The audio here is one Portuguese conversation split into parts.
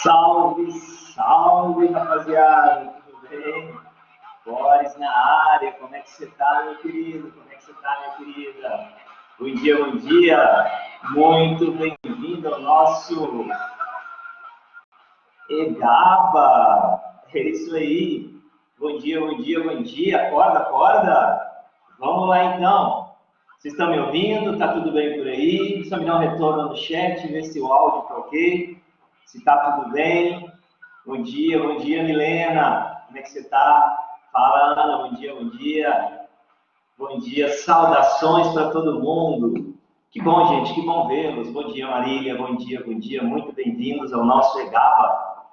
Salve, salve, rapaziada, tudo bem? Boris na área, como é que você tá, meu querido? Como é que você tá, minha querida? Bom dia, bom dia. Muito bem-vindo ao nosso EGABA. É isso aí. Bom dia, bom dia, bom dia. Acorda, acorda. Vamos lá, então. Vocês estão me ouvindo? Tá tudo bem por aí? Só me dá um retorno no chat, ver se o áudio tá ok. Se tá tudo bem. Bom dia, Milena. Como é que você tá? Fala, Ana. Bom dia, bom dia. Bom dia, saudações para todo mundo. Que bom, gente, que bom vê-los. Bom dia, Marília. Bom dia, bom dia. Muito bem-vindos ao nosso EGABA.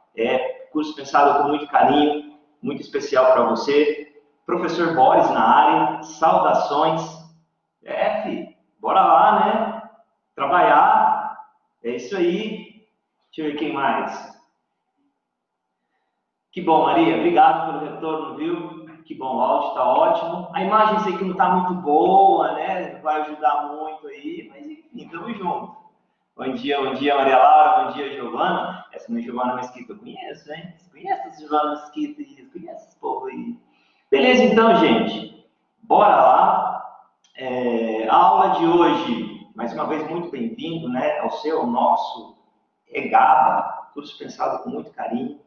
Curso pensado com muito carinho, muito especial para você. Professor Boris na área. Saudações. Filho, bora lá, né? Trabalhar. É isso aí. Deixa eu ver quem mais. Que bom, Maria. Obrigado pelo retorno, viu? Que bom, o áudio está ótimo. A imagem sei que não está muito boa, né? Não vai ajudar muito aí, mas enfim, tamo junto. Bom dia, Maria Laura. Bom dia, Giovana. Essa não é Giovana Mesquita, eu conheço, hein? Você conhece essa Giovana Mesquita? Conhece esse povo aí? Beleza, então, gente. Bora lá. A aula de hoje, mais uma vez, muito bem-vindo, né? Ao nosso EGABA, curso pensado com muito carinho.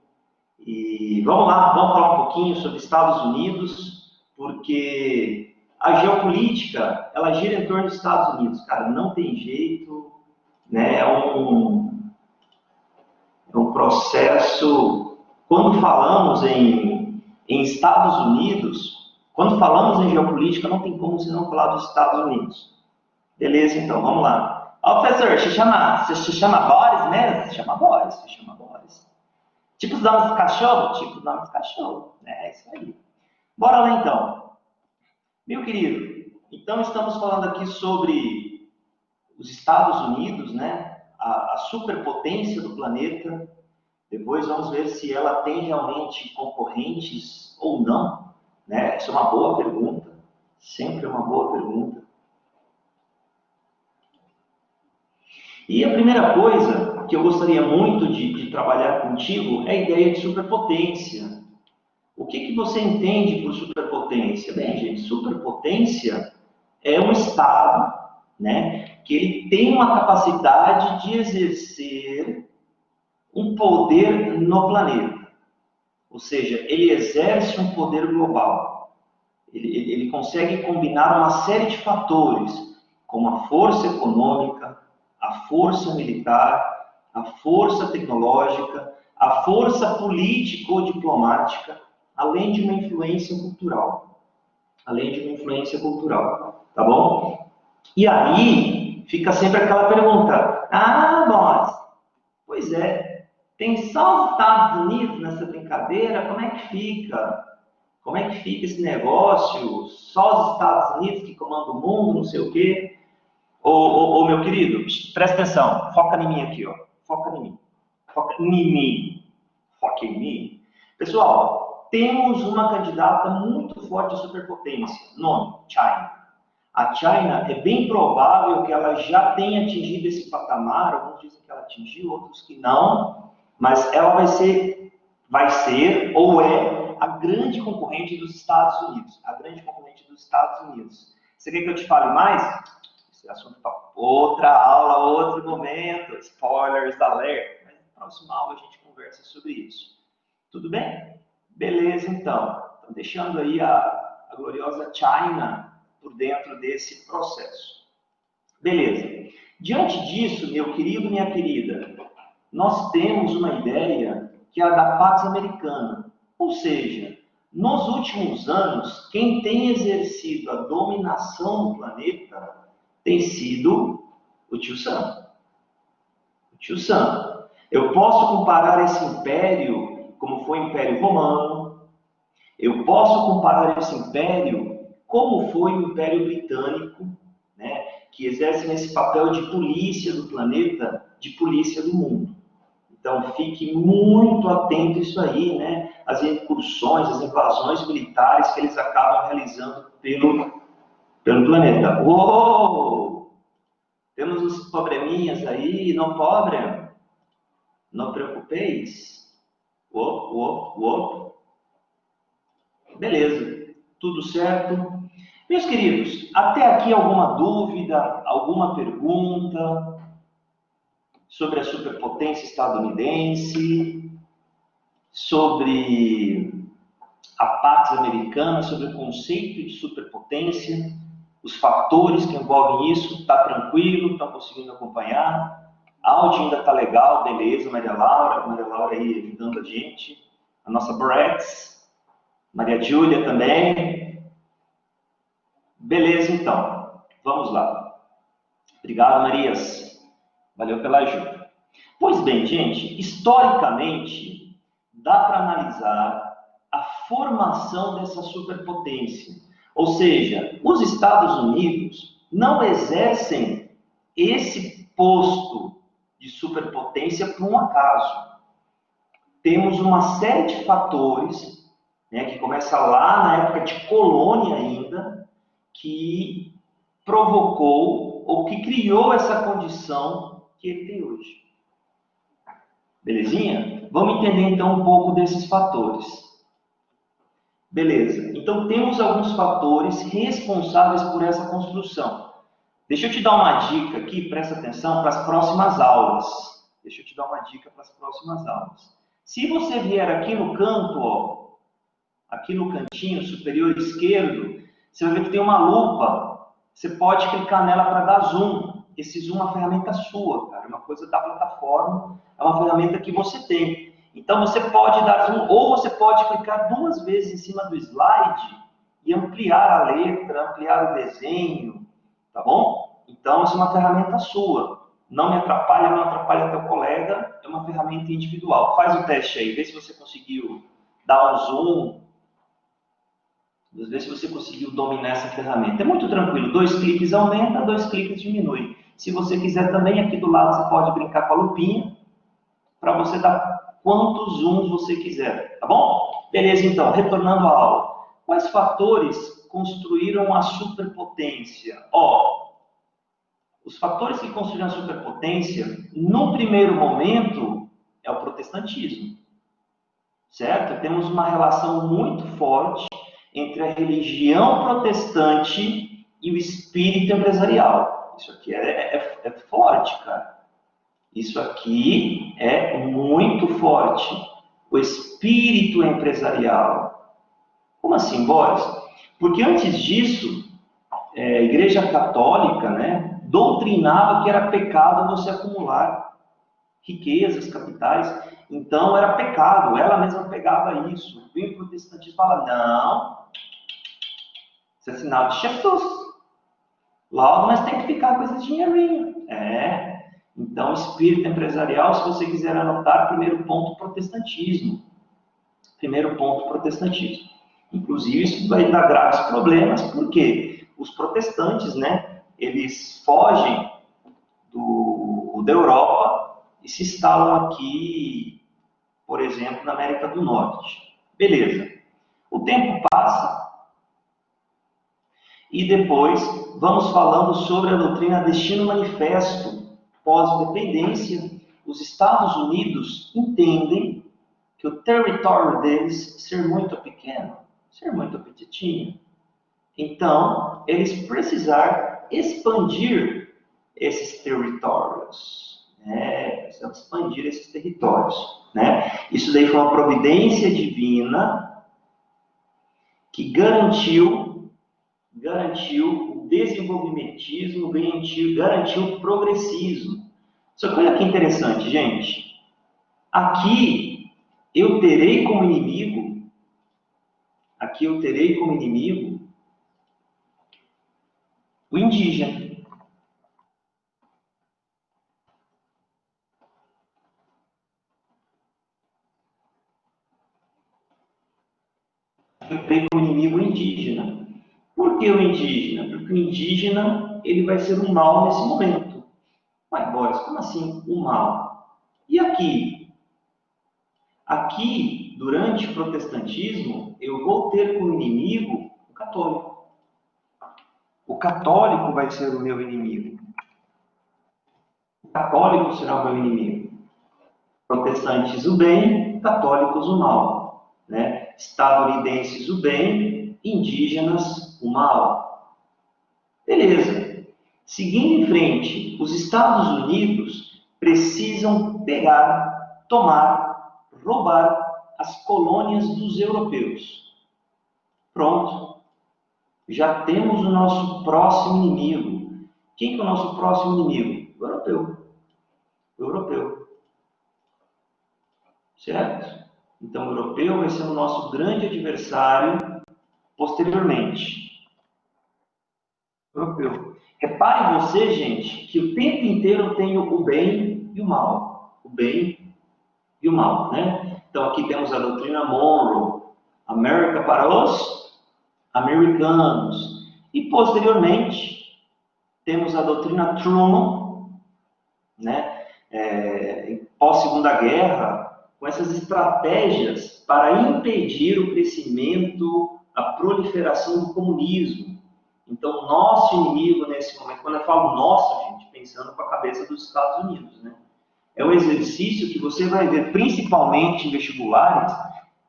E vamos lá, vamos falar um pouquinho sobre Estados Unidos, porque a geopolítica, ela gira em torno dos Estados Unidos, cara, não tem jeito, né? É um processo. Quando falamos em Estados Unidos, quando falamos em geopolítica, não tem como você não falar dos Estados Unidos. Beleza, então, vamos lá. Ó, professor, você se chama Boris mesmo? Você chama Boris. Tipo os nomes do cachorro? Tipo os nomes do cachorro. É isso aí. Bora lá, então. Meu querido, então estamos falando aqui sobre os Estados Unidos, né? A superpotência do planeta. Depois vamos ver se ela tem realmente concorrentes ou não, né? Isso é uma boa pergunta. Sempre é uma boa pergunta. E a primeira coisa que eu gostaria muito de trabalhar contigo é a ideia de superpotência. O que você entende por superpotência? Bem, gente, superpotência é um estado, né, que ele tem uma capacidade de exercer um poder no planeta. Ou seja, ele exerce um poder global. Ele consegue combinar uma série de fatores, como a força econômica, a força militar, a força tecnológica, a força político-diplomática, além de uma influência cultural. Tá bom? E aí, fica sempre aquela pergunta, Boris, pois é, tem só os Estados Unidos nessa brincadeira, como é que fica? Como é que fica esse negócio? Só os Estados Unidos que comandam o mundo, não sei o quê? Ô, meu querido, presta atenção, foca em mim aqui, ó. Foca em mim. Pessoal, temos uma candidata muito forte à superpotência, nome, China. A China, é bem provável que ela já tenha atingido esse patamar, alguns dizem que ela atingiu, outros que não, mas ela vai ser ou é a grande concorrente dos Estados Unidos. Você quer que eu te fale mais? Esse assunto para outra aula, outro momento, spoilers alert. Mas na próxima aula a gente conversa sobre isso. Tudo bem? Beleza, então. Então deixando aí a gloriosa China por dentro desse processo. Beleza. Diante disso, meu querido, minha querida, nós temos uma ideia que é a da Pax Americana. Ou seja, nos últimos anos, quem tem exercido a dominação do planeta tem sido o Tio Sam. Eu posso comparar esse império como foi o Império Romano. Eu posso comparar esse império como foi o Império Britânico, né, que exerce esse papel de polícia do planeta, de polícia do mundo. Então, fique muito atento a isso aí, né? As incursões, as invasões militares que eles acabam realizando pelo planeta. Uou! Temos uns probleminhas aí, não problem? Não preocupeis. Beleza, tudo certo. Meus queridos, até aqui alguma dúvida, alguma pergunta sobre a superpotência estadunidense, sobre a Pax Americana, sobre o conceito de superpotência, os fatores que envolvem isso? Está tranquilo? Estão conseguindo acompanhar? Áudio ainda está legal, beleza, Maria Laura aí ajudando a gente, a nossa Brex, Maria Júlia também. Beleza, então, vamos lá. Obrigado, Marias, valeu pela ajuda. Pois bem, gente, historicamente, dá para analisar a formação dessa superpotência. Ou seja, os Estados Unidos não exercem esse posto de superpotência por um acaso. Temos uma série de fatores, né, que começa lá na época de colônia ainda, que provocou ou que criou essa condição que ele tem hoje. Belezinha? Vamos entender então um pouco desses fatores. Beleza. Então temos alguns fatores responsáveis por essa construção. Deixa eu te dar uma dica aqui, presta atenção, para as próximas aulas. Se você vier aqui no canto, ó, aqui no cantinho superior esquerdo, você vai ver que tem uma lupa. Você pode clicar nela para dar zoom. Esse zoom é uma ferramenta sua, cara, é uma coisa da plataforma, é uma ferramenta que você tem. Então você pode dar zoom, ou você pode clicar 2 vezes em cima do slide e ampliar a letra, ampliar o desenho, tá bom? Então essa é uma ferramenta sua. Não me atrapalha, não atrapalha teu colega, é uma ferramenta individual. Faz o teste aí, vê se você conseguiu dar um zoom, vê se você conseguiu dominar essa ferramenta. É muito tranquilo, 2 cliques aumenta, 2 cliques diminui. Se você quiser também, aqui do lado você pode brincar com a lupinha, para você dar quantos zooms você quiser, tá bom? Beleza, então, retornando à aula. Quais fatores construíram a superpotência? Os fatores que construíram a superpotência, no primeiro momento, é o protestantismo, certo? Temos uma relação muito forte entre a religião protestante e o espírito empresarial. Isso aqui é forte, cara. Isso aqui é muito forte. O espírito empresarial. Como assim, Boris? Porque antes disso, a Igreja Católica, né, doutrinava que era pecado você acumular riquezas, capitais. Então era pecado. Ela mesma pegava isso. Vem o protestantismo e fala, não, isso é sinal de Jesus. Logo, nós temos que ficar com esse dinheirinho. Então, espírito empresarial, se você quiser anotar, primeiro ponto, protestantismo. Inclusive, isso vai dar graves problemas, porque os protestantes, né, eles fogem da Europa e se instalam aqui, por exemplo, na América do Norte. Beleza. O tempo passa e depois vamos falando sobre a doutrina Destino Manifesto. Pós-independência, os Estados Unidos entendem que o território deles ser muito pequeno, ser muito petitinho. Então, eles precisaram expandir esses territórios. Precisam expandir esses territórios. Isso daí foi uma providência divina que garantiu o desenvolvimentismo, garantiu o progressismo. Só que olha que interessante, gente. Aqui eu terei como inimigo o indígena. Eu terei como inimigo o indígena. Por que o indígena? Porque o indígena ele vai ser um mal nesse momento. Mas, Boris, como assim um mal? E aqui? Aqui, durante o protestantismo, eu vou ter como inimigo o católico. O católico vai ser o meu inimigo. O católico será o meu inimigo. Protestantes o bem, católicos o mal, né? Estadunidenses o bem, indígenas o mal. Beleza. Seguindo em frente, os Estados Unidos precisam pegar, tomar, roubar as colônias dos europeus. Pronto. Já temos o nosso próximo inimigo. Quem que é o nosso próximo inimigo? O europeu. O europeu. Certo? Então, o europeu vai ser o nosso grande adversário posteriormente. O europeu. Repare você, gente, que o tempo inteiro eu tenho o bem e o mal. O bem e o mal, né? Então, aqui temos a doutrina Monroe. América para os americanos. E, posteriormente, temos a doutrina Truman, né? Pós-Segunda Guerra, com essas estratégias para impedir o crescimento, a proliferação do comunismo. Então, nosso inimigo nesse momento, quando eu falo nosso, gente, pensando com a cabeça dos Estados Unidos, né? É um exercício que você vai ver principalmente em vestibulares,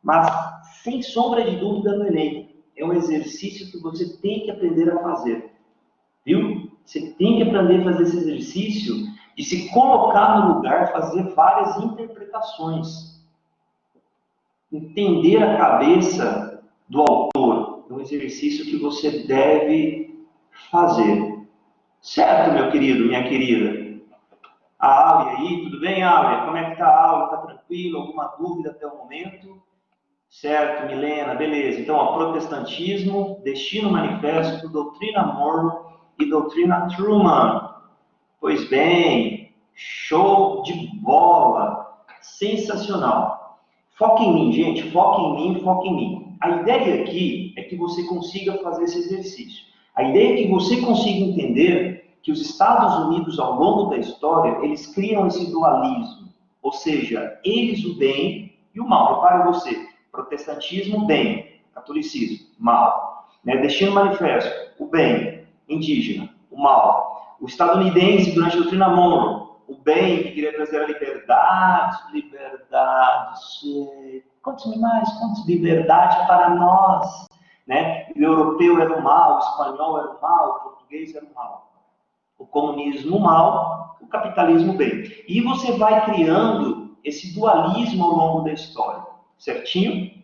mas sem sombra de dúvida no Enem. É um exercício que você tem que aprender a fazer. Viu? Você tem que aprender a fazer esse exercício de se colocar no lugar, fazer várias interpretações. Entender a cabeça do autor. É um exercício que você deve fazer. Certo, meu querido, minha querida? A Áurea aí, tudo bem, Áurea? Como é que está a aula? Está tranquilo? Alguma dúvida até o momento? Certo, Milena, beleza. Então, ó, protestantismo, destino manifesto, doutrina Monroe e doutrina Truman. Pois bem, show de bola, sensacional. Foca em mim, gente, foca em mim, foca em mim. A ideia aqui é que você consiga fazer esse exercício. A ideia é que você consiga entender que os Estados Unidos, ao longo da história, eles criam esse dualismo. Ou seja, eles o bem e o mal. Repare você, protestantismo, bem. Catolicismo, mal. Né? Destino manifesto, o bem. Indígena, o mal. O estadunidense, durante a doutrina Monroe, o bem, que queria trazer a liberdade. Conte-me mais, liberdade para nós. Né? O europeu era o mal, o espanhol era o mal, o português era o mal. O comunismo mal, o capitalismo bem. E você vai criando esse dualismo ao longo da história. Certinho?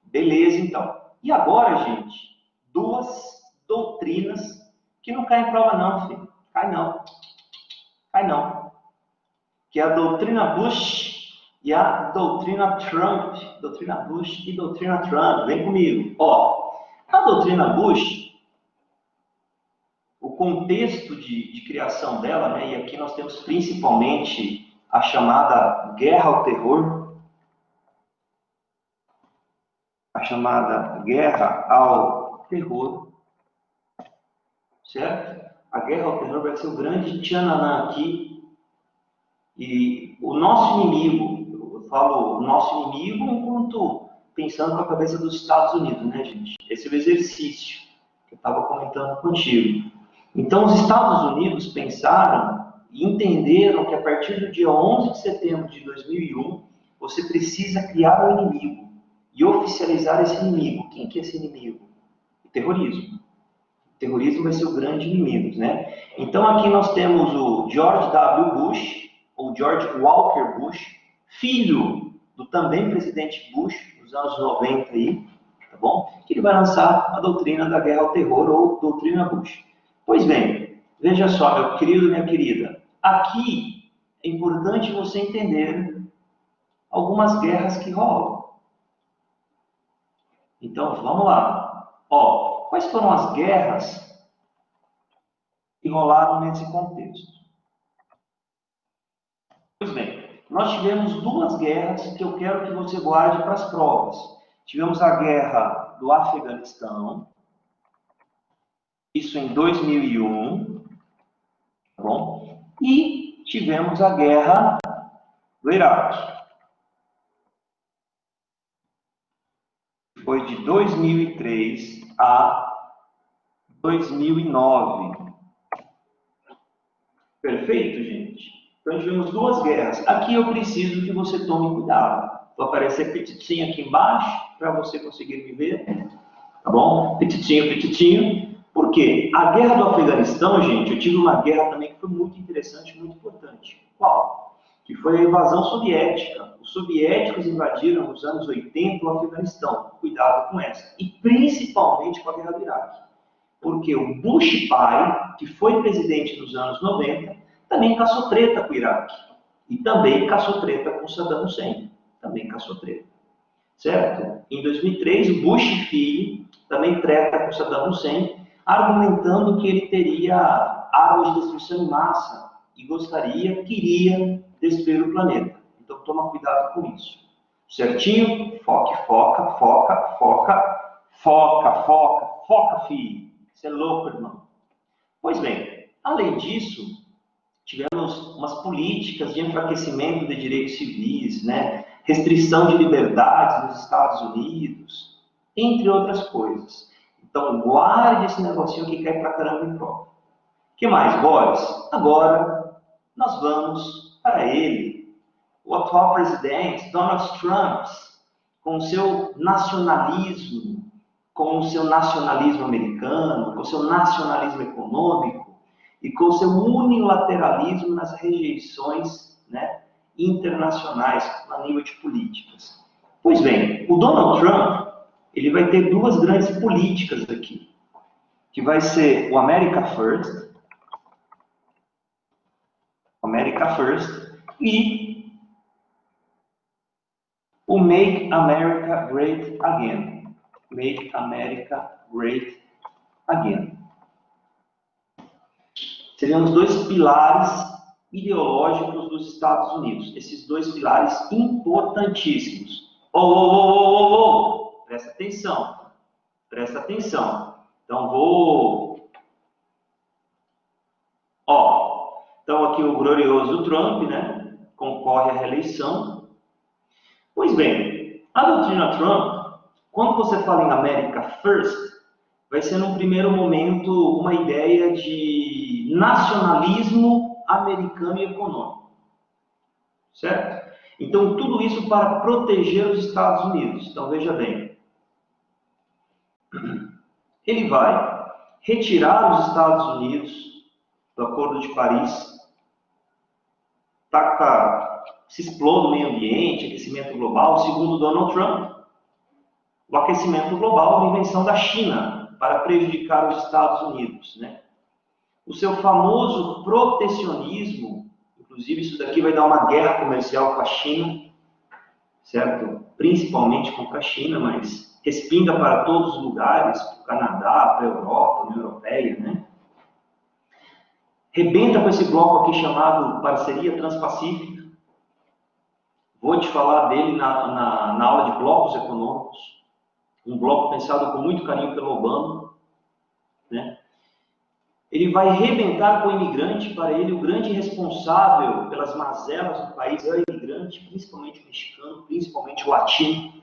Beleza, então. E agora, gente, duas doutrinas que não caem em prova não, filho. Cai não. Cai não. Que é a doutrina Bush e a doutrina Trump. Doutrina Bush e doutrina Trump. Vem comigo. Ó, a doutrina Bush, o contexto de criação dela, né, e aqui nós temos principalmente a chamada guerra ao terror, a chamada guerra ao terror, certo? A guerra ao terror vai ser o grande tchananã aqui, e o nosso inimigo, eu falo o nosso inimigo enquanto pensando com a cabeça dos Estados Unidos, né, gente? Esse é o exercício que eu estava comentando contigo. Então, os Estados Unidos pensaram e entenderam que a partir do dia 11 de setembro de 2001, você precisa criar um inimigo e oficializar esse inimigo. Quem que é esse inimigo? O terrorismo. O terrorismo vai ser o grande inimigo, né? Então, aqui nós temos o George W. Bush, ou George Walker Bush, filho do também presidente Bush, dos anos 90 aí, tá bom? Que ele vai lançar a doutrina da guerra ao terror, ou doutrina Bush. Pois bem, veja só, meu querido e minha querida, aqui é importante você entender algumas guerras que rolam. Então, vamos lá. Ó, quais foram as guerras que rolaram nesse contexto? Pois bem, nós tivemos duas guerras que eu quero que você guarde para as provas. Tivemos a guerra do Afeganistão, isso em 2001, tá bom? E tivemos a guerra do Iraque. Foi de 2003 a 2009. Perfeito, gente? Então, tivemos duas guerras. Aqui eu preciso que você tome cuidado. Vou aparecer petitinho aqui embaixo, para você conseguir me ver. Tá bom? Petitinho, petitinho. Por quê? A guerra do Afeganistão, gente, eu tive uma guerra também que foi muito interessante, muito importante. Qual? Que foi a invasão soviética. Os soviéticos invadiram nos anos 80 o Afeganistão. Cuidado com essa. E principalmente com a guerra do Iraque. Porque o Bush pai, que foi presidente nos anos 90, também caçou treta com o Iraque. E também caçou treta com Saddam Hussein. Também caçou treta. Certo? Em 2003, o Bush filho também treta com Saddam Hussein, argumentando que ele teria armas de destruição em massa e queria destruir o planeta. Então, toma cuidado com isso. Certinho? Foca, filho. Você é louco, irmão. Pois bem, além disso, tivemos umas políticas de enfraquecimento de direitos civis, né? Restrição de liberdades nos Estados Unidos, entre outras coisas. Então, guarde esse negocinho que cai pra caramba em prova. O que mais, Boris? Agora, nós vamos para ele, o atual presidente, Donald Trump, com o seu nacionalismo, americano, com o seu nacionalismo econômico e com o seu unilateralismo nas rejeições, né, internacionais, a nível de políticas. Pois bem, o Donald Trump, ele vai ter duas grandes políticas aqui, que vai ser o America First, e o Make America Great Again. Make America Great Again. Seriam os dois pilares ideológicos dos Estados Unidos. Esses dois pilares importantíssimos. Presta atenção. Presta atenção. Então, então aqui o glorioso Trump, né? Concorre à reeleição. Pois bem, a doutrina Trump, quando você fala em America First, vai ser num primeiro momento uma ideia de nacionalismo americano e econômico. Certo? Então, tudo isso para proteger os Estados Unidos. Então, veja bem. Ele vai retirar os Estados Unidos do Acordo de Paris, se explode o meio ambiente, aquecimento global. Segundo Donald Trump, o aquecimento global é uma invenção da China para prejudicar os Estados Unidos, né? O seu famoso protecionismo, inclusive isso daqui vai dar uma guerra comercial com a China, certo? Principalmente contra a China, mas respinga para todos os lugares, para o Canadá, para a Europa, União Europeia, né? Rebenta com esse bloco aqui chamado Parceria Transpacífica. Vou te falar dele na aula de blocos econômicos. Um bloco pensado com muito carinho pelo Obama, né? Ele vai rebentar com o imigrante. Para ele, o grande responsável pelas mazelas do país é o imigrante, principalmente o mexicano, principalmente o latino.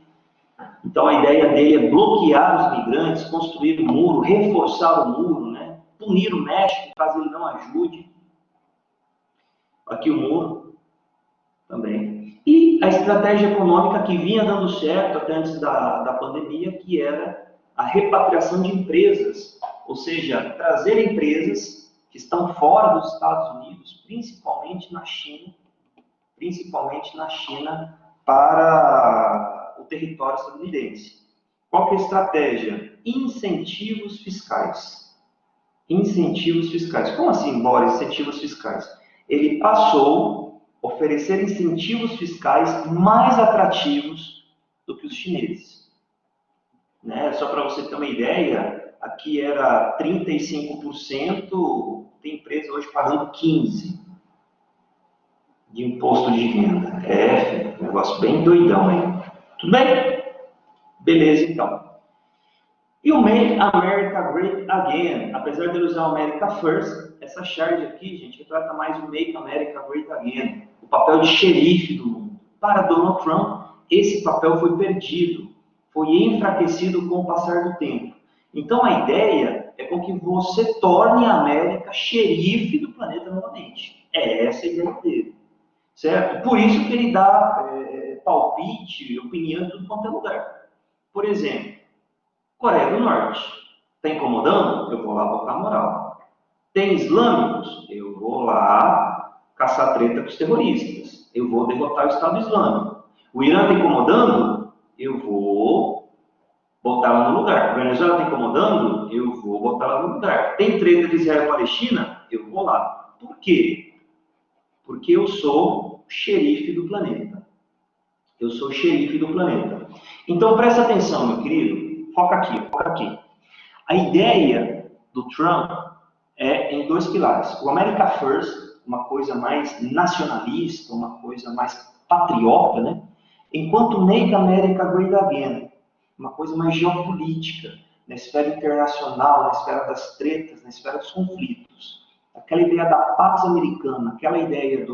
Então, a ideia dele é bloquear os imigrantes, construir um muro, reforçar o muro, né? Punir o México, caso ele não ajude. Aqui o muro também. E a estratégia econômica que vinha dando certo até antes da pandemia, que era a repatriação de empresas, ou seja, trazer empresas que estão fora dos Estados Unidos, principalmente na China, para o território estadunidense. Qual que é a estratégia? Incentivos fiscais. Incentivos fiscais. Como assim, Boris, incentivos fiscais? Ele passou a oferecer incentivos fiscais mais atrativos do que os chineses. Né? Só para você ter uma ideia, aqui era 35%, tem empresa hoje pagando 15% de imposto de renda. É, negócio bem doidão aí. Tudo bem? Beleza, então. E o Make America Great Again, apesar de ele usar o America First, essa charge aqui, gente, retrata mais o Make America Great Again, o papel de xerife do mundo. Para Donald Trump, esse papel foi perdido, foi enfraquecido com o passar do tempo. Então a ideia é com que você torne a América xerife do planeta novamente. É essa a ideia dele. certo? Por isso que ele dá palpite, opinião em tudo quanto é lugar. Por exemplo, Coreia do Norte. Está incomodando? Eu vou lá botar moral. Tem islâmicos? Eu vou lá caçar treta com os terroristas. Eu vou derrotar o Estado Islâmico. O Irã está incomodando? Eu vou botar lá no lugar. A Venezuela está incomodando? Eu vou botar lá no lugar. Tem treta de Israel e Palestina? Eu vou lá. Por quê? Porque eu sou xerife do planeta. Eu sou xerife do planeta. Então presta atenção, meu querido. Foca aqui, foca aqui. A ideia do Trump é em dois pilares. O America First, uma coisa mais nacionalista, uma coisa mais patriota, né? Enquanto Make America Great Again, uma coisa mais geopolítica, na esfera internacional, na esfera das tretas, na esfera dos conflitos. Aquela ideia da Pax Americana, aquela ideia de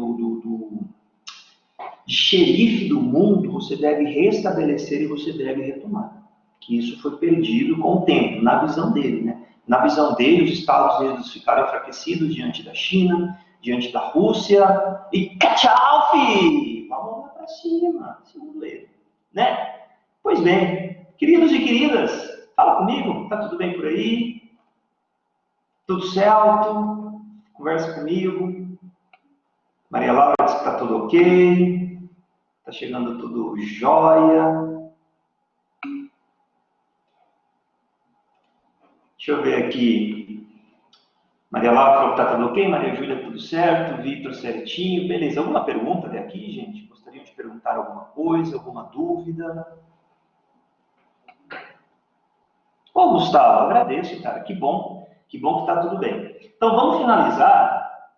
xerife do mundo, você deve restabelecer e você deve retomar. Que isso foi perdido com o tempo, na visão dele, né? Na visão dele, os Estados Unidos ficaram enfraquecidos diante da China, diante da Rússia, e tchau, filho! Vamos lá para cima, segundo ele, né? Pois bem, queridos e queridas, fala comigo, tá tudo bem por aí? Tudo certo? Conversa comigo. Maria Laura diz que tá tudo ok, tá chegando tudo jóia. Deixa eu ver aqui. Maria Laura falou que está tudo ok, Maria Júlia tudo certo, Vitor certinho, beleza. Alguma pergunta até aqui, gente? Gostariam de perguntar alguma coisa, alguma dúvida? Ô, Gustavo, agradeço, cara, que bom que está tudo bem. Então, vamos finalizar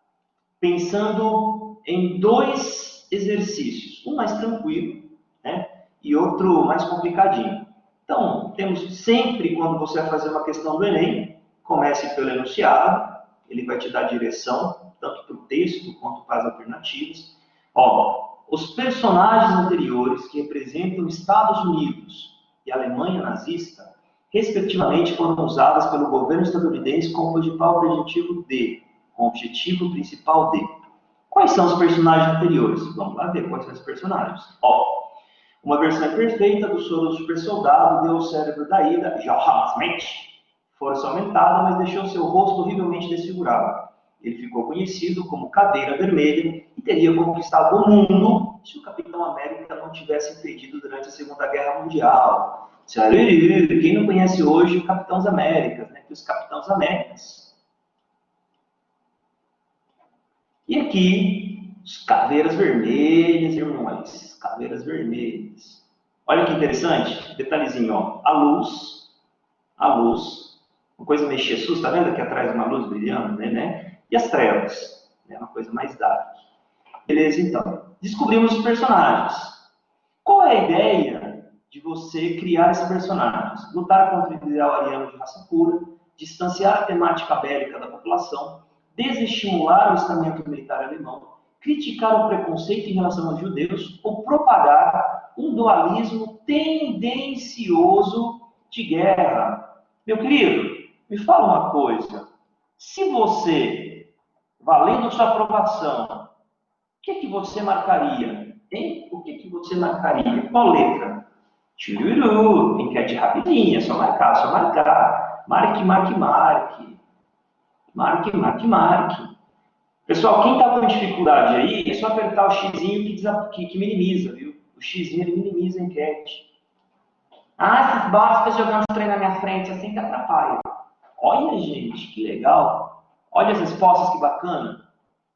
pensando em dois exercícios, um mais tranquilo, né, e outro mais complicadinho. Então, temos sempre, quando você vai fazer uma questão do Enem, comece pelo enunciado, ele vai te dar direção, tanto para o texto quanto para as alternativas. Ó, os personagens anteriores que representam Estados Unidos e Alemanha nazista, respectivamente, foram usadas pelo governo estadunidense como objetivo principal de. Quais são os personagens anteriores? Vamos lá ver quais são os personagens. Ó, uma versão perfeita do soro do super soldado deu ao cérebro da ida, Johannes Mensch, força aumentada, mas deixou seu rosto horrivelmente desfigurado. Ele ficou conhecido como Caveira Vermelha e teria conquistado o mundo se o Capitão América não tivesse impedido durante a Segunda Guerra Mundial. Quem não conhece hoje o Capitãos Américas, né? Os Capitãos Américas. E aqui, os Caveiras Vermelhas, irmãos. Caveiras Vermelhas. Olha que interessante, detalhezinho, ó. A luz, uma coisa meio Jesus, tá vendo aqui atrás uma luz brilhando, né? E as trevas, né? Uma coisa mais dark. Beleza, então. Descobrimos os personagens. Qual é a ideia de você criar esses personagens? Lutar contra o ideal ariano de raça pura, distanciar a temática bélica da população, desestimular o estamento militar alemão, criticar o preconceito em relação aos judeus ou propagar um dualismo tendencioso de guerra. Meu querido, me fala uma coisa. Se você, valendo sua aprovação, o que você marcaria? Hein? O que você marcaria? Qual letra? Chururu, enquete rapidinha, só marcar, só marcar. Marque, marque, marque. Marque, marque, marque. Pessoal, quem está com dificuldade aí, é só apertar o xizinho que minimiza, viu? O xizinho ele minimiza a enquete. Ah, esses básicos jogando trem na minha frente, assim que atrapalha. Olha, gente, que legal. Olha as respostas, que bacana.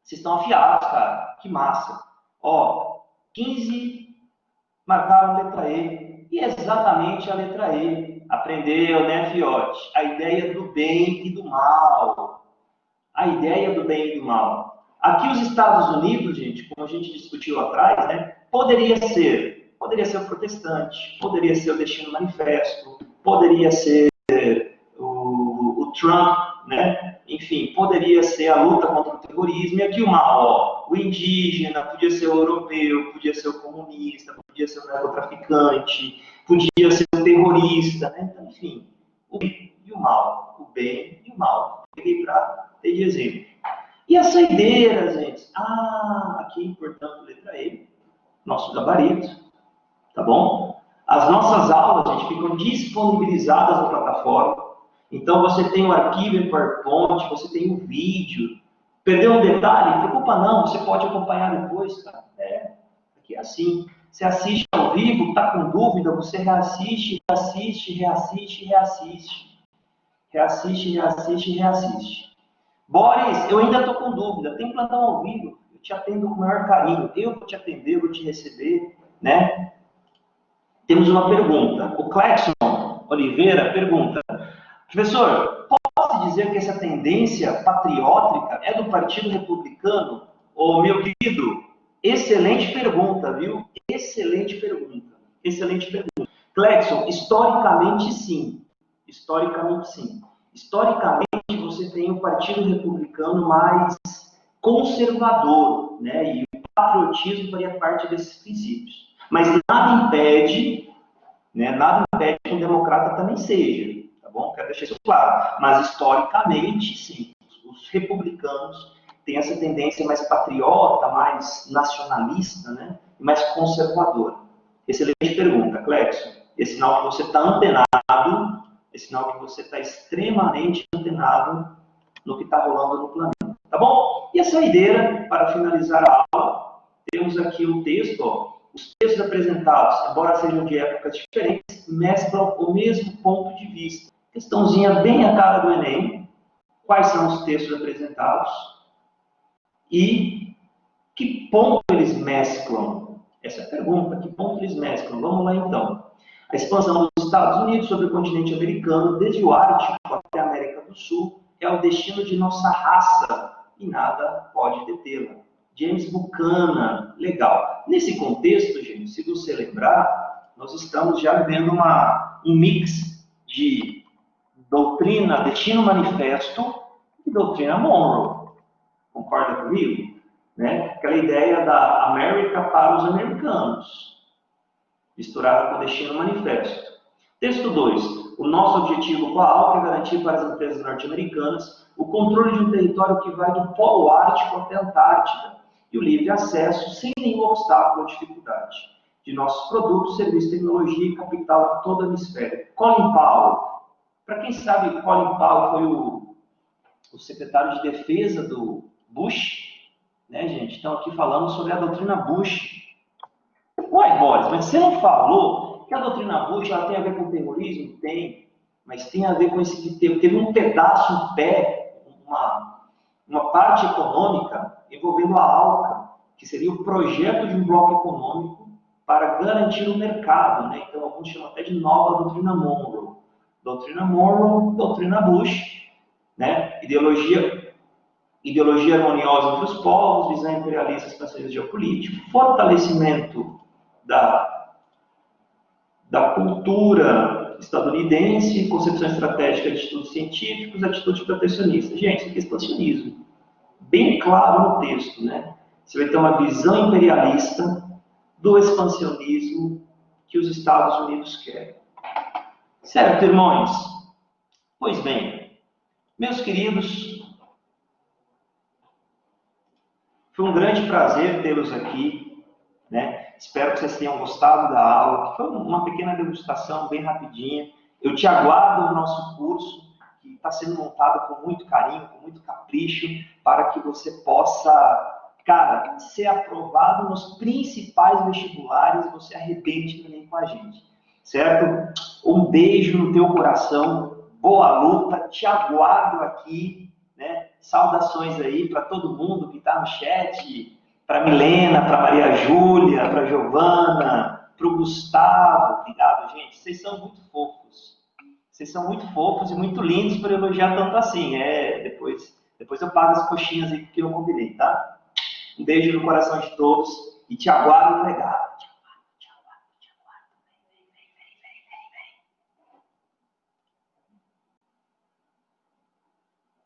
Vocês estão afiados, cara. Que massa. Ó, 15 marcaram letra E. E exatamente a letra E. Aprendeu, né, fiote? A ideia do bem e do mal. A ideia do bem e do mal. Aqui os Estados Unidos, gente, como a gente discutiu lá atrás, né, poderia ser o protestante, poderia ser o Destino Manifesto, poderia ser o Trump, né? Enfim, poderia ser a luta contra o terrorismo. E aqui o mal, ó, o indígena, podia ser o europeu, podia ser o comunista, podia ser o narcotraficante, podia ser o terrorista, né? Então, enfim, o bem e o mal, o bem e o mal. Peguei para ter de exemplo. E as saideiras, gente? Ah, aqui, portanto, letra E, nosso gabarito, tá bom? As nossas aulas, gente, ficam disponibilizadas na plataforma. Então, você tem o arquivo em PowerPoint, você tem o vídeo. Perdeu um detalhe? Não preocupa não, você pode acompanhar depois, cara. Aqui é assim. Você assiste ao vivo, está com dúvida, você reassiste, reassiste, reassiste, reassiste. Reassiste, reassiste, reassiste. Boris, eu ainda estou com dúvida. Tem plantão ao vivo, eu te atendo com o maior carinho. Eu vou te atender, vou te receber, né? Temos uma pergunta. O Clexon Oliveira pergunta: professor, posso dizer que essa tendência patriótica é do Partido Republicano? Ô, meu querido, excelente pergunta, viu? Excelente pergunta. Excelente pergunta. Clexon, historicamente sim. Historicamente sim. Historicamente você tem o Partido Republicano mais conservador, né? E o patriotismo faria parte desses princípios. Mas nada impede, né? Nada impede que um democrata também seja, tá bom? Quero deixar isso claro. Mas historicamente, sim, os republicanos têm essa tendência mais patriota, mais nacionalista, né? E mais conservadora. Excelente pergunta, Clexon. É sinal que você está antenado, é sinal que você está extremamente antenado no que está rolando no planeta, tá bom? E a saideira, para finalizar a aula, temos aqui um texto, ó. Os textos apresentados, embora sejam de épocas diferentes, mesclam o mesmo ponto de vista. Questãozinha bem a cara do Enem. Quais são os textos apresentados? E que ponto eles mesclam? Essa é a pergunta. Que ponto eles mesclam? Vamos lá, então. A expansão dos Estados Unidos sobre o continente americano, desde o Ártico até a América do Sul, é o destino de nossa raça e nada pode detê-la. James Buchanan, legal. Nesse contexto, gente, se você lembrar, nós estamos já vendo um mix de doutrina Destino Manifesto e doutrina Monroe. Concorda comigo? Né? Aquela ideia da América para os americanos, misturada com o Destino Manifesto. Texto 2. O nosso objetivo com a ALC é garantir para as empresas norte-americanas o controle de um território que vai do Polo Ártico até a Antártida e o livre acesso, sem nenhum obstáculo ou dificuldade, de nossos produtos, serviços, tecnologia e capital a todo o hemisfério. Colin Powell. Para quem sabe, Colin Powell foi o secretário de defesa do Bush, né, gente? Então, aqui falando sobre a doutrina Bush. Ué, Boris, mas você não falou que a doutrina Bush ela tem a ver com terrorismo? Tem, mas tem a ver com esse que teve um pedaço, um pé, uma parte econômica envolvendo a ALCA, que seria o projeto de um bloco econômico para garantir o mercado, né? Então, alguns chamam até de nova doutrina Monroe. Doutrina Monroe, doutrina Bush, né? Ideologia harmoniosa entre os povos, visão imperialista, expansionismo geopolítico, fortalecimento da cultura estadunidense, concepção estratégica de estudos científicos, atitude protecionista. Gente, isso aqui é expansionismo. Bem claro no texto, né? Você vai ter uma visão imperialista do expansionismo que os Estados Unidos querem. Certo, irmãos? Pois bem, meus queridos, foi um grande prazer tê-los aqui, né? Espero que vocês tenham gostado da aula, que foi uma pequena degustação bem rapidinha. Eu te aguardo no nosso curso, que está sendo montado com muito carinho, com muito capricho, para que você possa, cara, ser aprovado nos principais vestibulares e você arrebente também com a gente, certo? Um beijo no teu coração, boa luta, te aguardo aqui, né? Saudações aí para todo mundo que está no chat, para Milena, para Maria Júlia, para Giovana, para o Gustavo. Obrigado, gente. Vocês são muito fofos. Vocês são muito fofos e muito lindos por elogiar tanto assim. Depois eu pago as coxinhas aí que eu combinei, tá? Um beijo no coração de todos e te aguardo no legado.